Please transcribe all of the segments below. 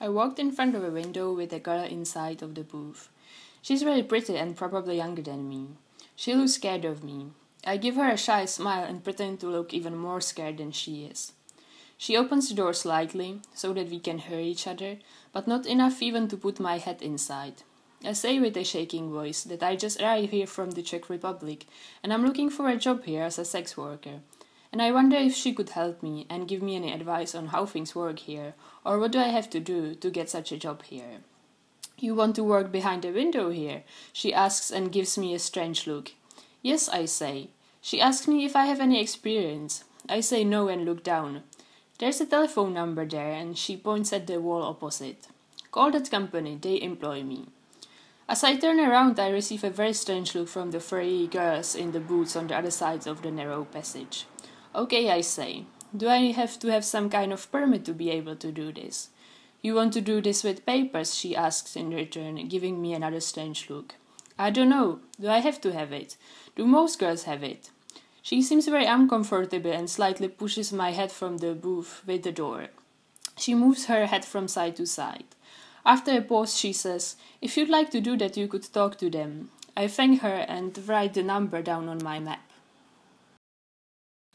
I walked in front of a window with a girl inside of the booth. She's very pretty and probably younger than me. She looks scared of me. I give her a shy smile and pretend to look even more scared than she is. She opens the door slightly, so that we can hear each other, but not enough even to put my head inside. I say with a shaking voice that I just arrived here from the Czech Republic, and I'm looking for a job here as a sex worker. And I wonder if she could help me and give me any advice on how things work here, or what do I have to do to get such a job here. "You want to work behind the window here?" she asks and gives me a strange look. "Yes," I say. She asks me if I have any experience. I say no and look down. There's a telephone number there, and she points at the wall opposite. "Call that company, they employ me." As I turn around, I receive a very strange look from the three girls in the booths on the other side of the narrow passage. "Okay," I say. "Do I have to have some kind of permit to be able to do this?" "You want to do this with papers?" she asks in return, giving me another strange look. "I don't know. Do I have to have it? Do most girls have it?" She seems very uncomfortable and slightly pushes my head from the booth with the door. She moves her head from side to side. After a pause, she says, "If you'd like to do that, you could talk to them." I thank her and write the number down on my map.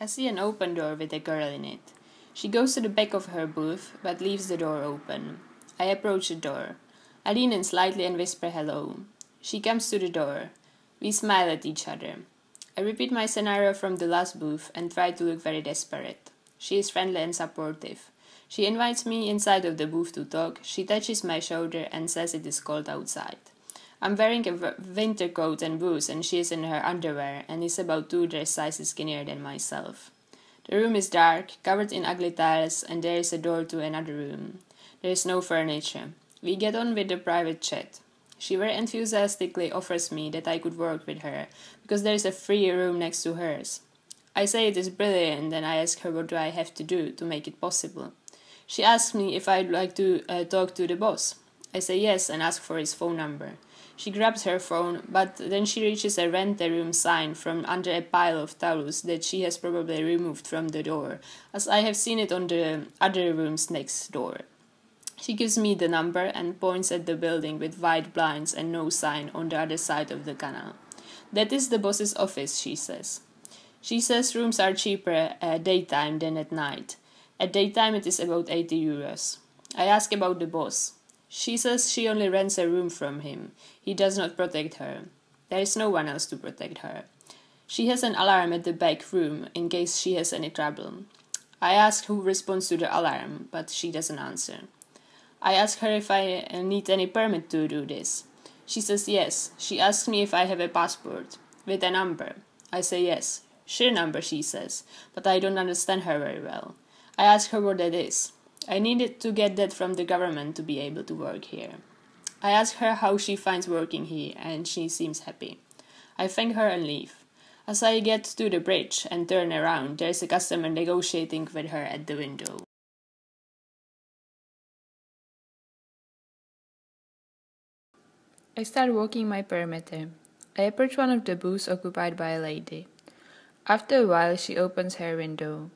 I see an open door with a girl in it. She goes to the back of her booth, but leaves the door open. I approach the door. I lean in slightly and whisper hello. She comes to the door. We smile at each other. I repeat my scenario from the last booth and try to look very desperate. She is friendly and supportive. She invites me inside of the booth to talk. She touches my shoulder and says it is cold outside. I'm wearing a winter coat and boots, and she is in her underwear and is about 2 dress sizes skinnier than myself. The room is dark, covered in ugly tiles, and there is a door to another room. There is no furniture. We get on with the private chat. She very enthusiastically offers me that I could work with her, because there is a free room next to hers. I say it is brilliant, and I ask her what do I have to do to make it possible. She asks me if I'd like to talk to the boss. I say yes and ask for his phone number. She grabs her phone, but then she reaches a rent a room sign from under a pile of towels that she has probably removed from the door, as I have seen it on the other rooms next door. She gives me the number and points at the building with white blinds and no sign on the other side of the canal. "That is the boss's office," she says. She says rooms are cheaper at daytime than at night. At daytime it is about 80 euros. I ask about the boss. She says she only rents a room from him. He does not protect her. There is no one else to protect her. She has an alarm at the back room in case she has any trouble. I ask who responds to the alarm, but she doesn't answer. I ask her if I need any permit to do this. She says yes. She asks me if I have a passport with a number. I say yes. "Sure number," she says, but I don't understand her very well. I ask her what that is. I needed to get that from the government to be able to work here. I ask her how she finds working here, and she seems happy. I thank her and leave. As I get to the bridge and turn around, there is a customer negotiating with her at the window. I start walking my perimeter. I approach one of the booths occupied by a lady. After a while, she opens her window.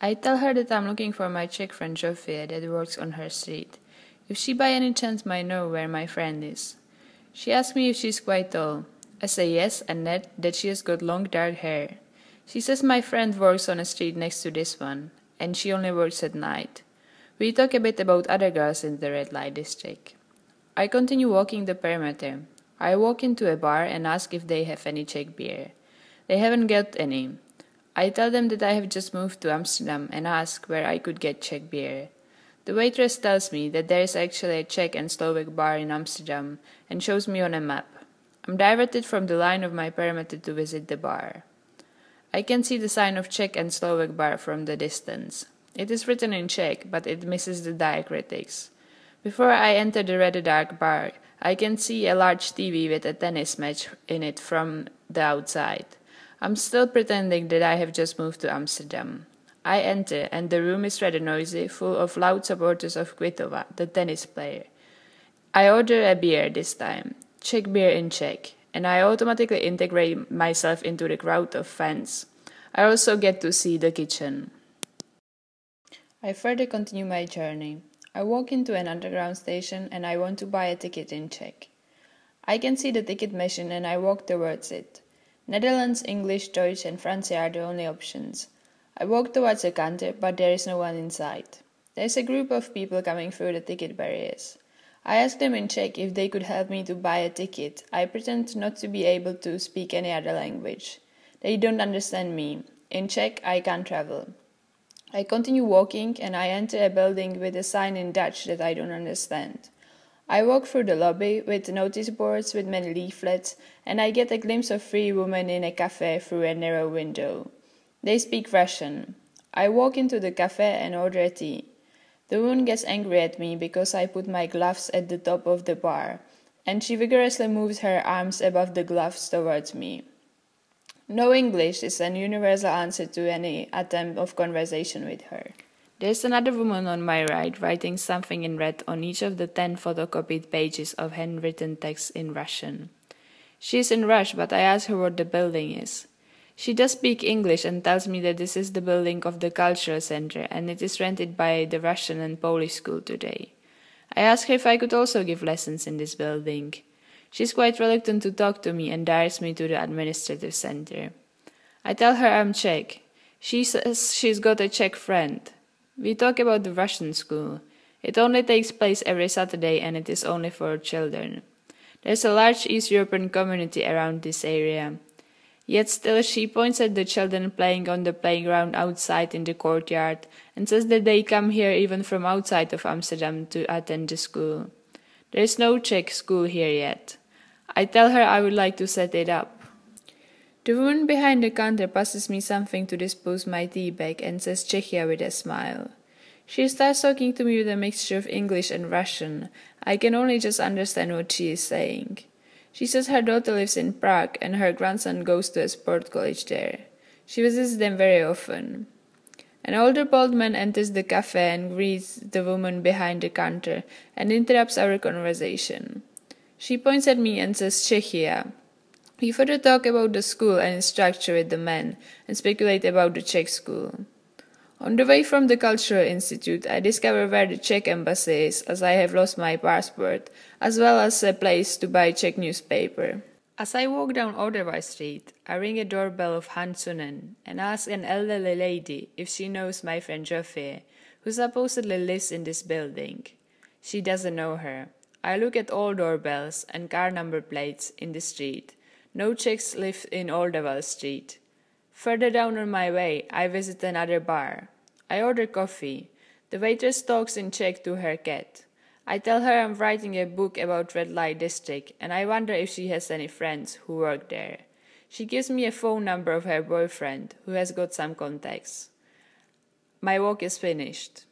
I tell her that I'm looking for my Czech friend Zsofia that works on her street. If she by any chance might know where my friend is. She asks me if she's quite tall. I say yes and that she has got long dark hair. She says my friend works on a street next to this one, and she only works at night. We talk a bit about other girls in the red light district. I continue walking the perimeter. I walk into a bar and ask if they have any Czech beer. They haven't got any. I tell them that I have just moved to Amsterdam and ask where I could get Czech beer. The waitress tells me that there is actually a Czech and Slovak bar in Amsterdam and shows me on a map. I'm diverted from the line of my perimeter to visit the bar. I can see the sign of Czech and Slovak bar from the distance. It is written in Czech, but it misses the diacritics. Before I enter the rather dark bar, I can see a large TV with a tennis match in it from the outside. I'm still pretending that I have just moved to Amsterdam. I enter, and the room is rather noisy, full of loud supporters of Kvitova, the tennis player. I order a beer this time, Czech beer in Czech, and I automatically integrate myself into the crowd of fans. I also get to see the kitchen. I further continue my journey. I walk into an underground station and I want to buy a ticket in Czech. I can see the ticket machine and I walk towards it. Netherlands, English, Deutsch, and French are the only options. I walk towards the counter, but there is no one inside. There is a group of people coming through the ticket barriers. I ask them in Czech if they could help me to buy a ticket. I pretend not to be able to speak any other language. They don't understand me. In Czech, I can't travel. I continue walking and I enter a building with a sign in Dutch that I don't understand. I walk through the lobby with notice boards with many leaflets and I get a glimpse of three women in a cafe through a narrow window. They speak Russian. I walk into the cafe and order a tea. The woman gets angry at me because I put my gloves at the top of the bar, and she vigorously moves her arms above the gloves towards me. No English is an universal answer to any attempt of conversation with her. There's another woman on my right writing something in red on each of the 10 photocopied pages of handwritten text in Russian. She is in rush, but I ask her what the building is. She does speak English and tells me that this is the building of the cultural center and it is rented by the Russian and Polish school today. I ask her if I could also give lessons in this building. She's quite reluctant to talk to me and directs me to the administrative center. I tell her I'm Czech. She says she's got a Czech friend. We talk about the Russian school. It only takes place every Saturday and it is only for children. There's a large East European community around this area. Yet still she points at the children playing on the playground outside in the courtyard and says that they come here even from outside of Amsterdam to attend the school. There is no Czech school here yet. I tell her I would like to set it up. The woman behind the counter passes me something to dispose my tea bag and says Czechia with a smile. She starts talking to me with a mixture of English and Russian. I can only just understand what she is saying. She says her daughter lives in Prague and her grandson goes to a sport college there. She visits them very often. An older bald man enters the cafe and greets the woman behind the counter and interrupts our conversation. She points at me and says Czechia. We further talk about the school and its structure with the man and speculate about the Czech school. On the way from the Cultural Institute, I discover where the Czech embassy is, as I have lost my passport, as well as a place to buy Czech newspaper. As I walk down Oderva Street, I ring a doorbell of Hansunen and ask an elderly lady if she knows my friend Joffé, who supposedly lives in this building. She doesn't know her. I look at all doorbells and car number plates in the street. No Czechs live in Oldewal Street. Further down on my way, I visit another bar. I order coffee. The waitress talks in Czech to her cat. I tell her I'm writing a book about Red Light District and I wonder if she has any friends who work there. She gives me a phone number of her boyfriend, who has got some contacts. My walk is finished.